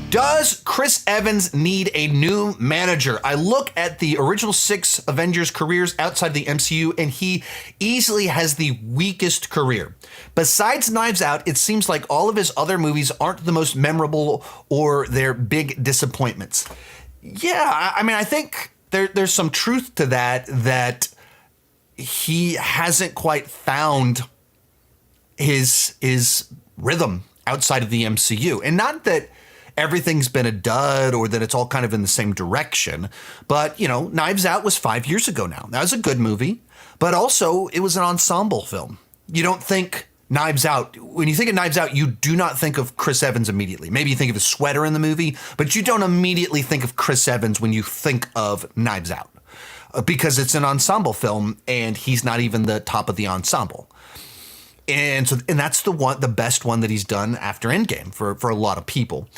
Does Chris Evans need a new manager? I look at the original 6 Avengers careers outside the MCU, and he easily has the weakest career. Besides Knives Out, it seems like all of his other movies aren't the most memorable or they're big disappointments. Yeah, I mean, I think there's some truth to that he hasn't quite found his rhythm outside of the MCU. And not that everything's been a dud or that it's all kind of in the same direction. But, Knives Out was 5 years ago now. That was a good movie, but also it was an ensemble film. You don't think Knives Out, when you think of Knives Out, you do not think of Chris Evans immediately. Maybe you think of his sweater in the movie, but you don't immediately think of Chris Evans when you think of Knives Out because it's an ensemble film and he's not even the top of the ensemble. And that's the best one that he's done after Endgame for a lot of people.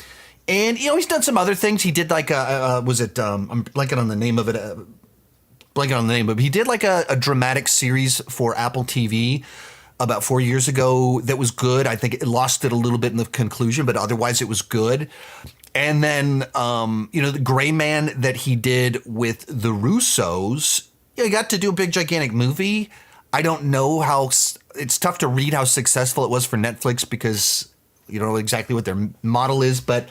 And, he's done some other things. He did I'm blanking on the name of it. He did like a dramatic series for Apple TV about 4 years ago that was good. I think it lost it a little bit in the conclusion, but otherwise it was good. And then, the Gray Man that he did with the Russos, he got to do a big, gigantic movie. I don't know it's tough to read how successful it was for Netflix because you don't know exactly what their model is, but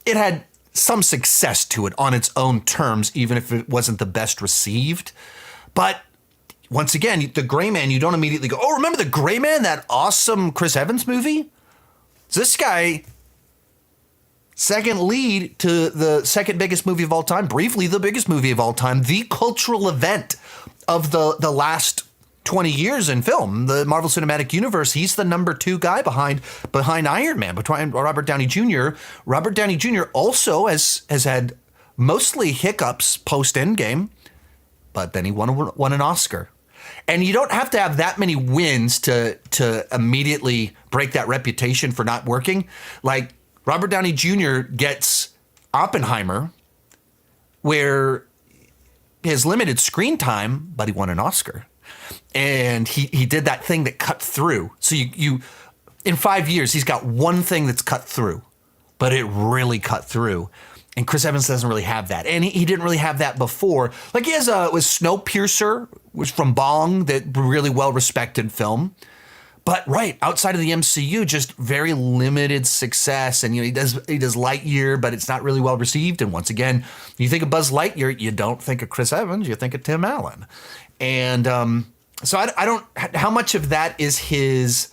it had some success to it on its own terms, even if it wasn't the best received. But once again, the Gray Man, you don't immediately go, oh, remember the Gray Man, that awesome Chris Evans movie? This guy, second lead to the second biggest movie of all time, briefly the biggest movie of all time, the cultural event of the last 20 years in film, the Marvel Cinematic Universe. He's the number 2 guy behind Iron Man, behind Robert Downey Jr. Robert Downey Jr. also has had mostly hiccups post Endgame, but then he won an Oscar. And you don't have to have that many wins to immediately break that reputation for not working. Like Robert Downey Jr. gets Oppenheimer, where he has limited screen time, but he won an Oscar. And he did that thing that cut through. So you in 5 years, he's got one thing that's cut through, but it really cut through. And Chris Evans doesn't really have that. And he didn't really have that before. Like he has was Snowpiercer, was from Bong, that really well-respected film. But right, outside of the MCU, just very limited success. And he does Lightyear, but it's not really well received. And once again, you think of Buzz Lightyear, you don't think of Chris Evans, you think of Tim Allen. And so I don't, how much of that is his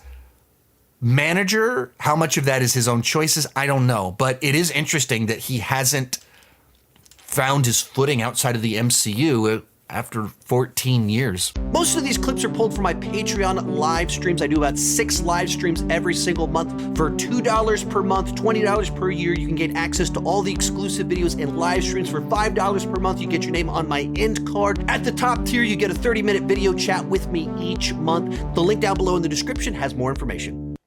manager, how much of that is his own choices, I don't know. But it is interesting that he hasn't found his footing outside of the MCU after 14 years. Most of these clips are pulled from my Patreon live streams. I do about 6 live streams every single month for $2 per month, $20 per year. You can get access to all the exclusive videos and live streams. For $5 per month, you get your name on my end card. At the top tier, you get a 30-minute video chat with me each month. The link down below in the description has more information.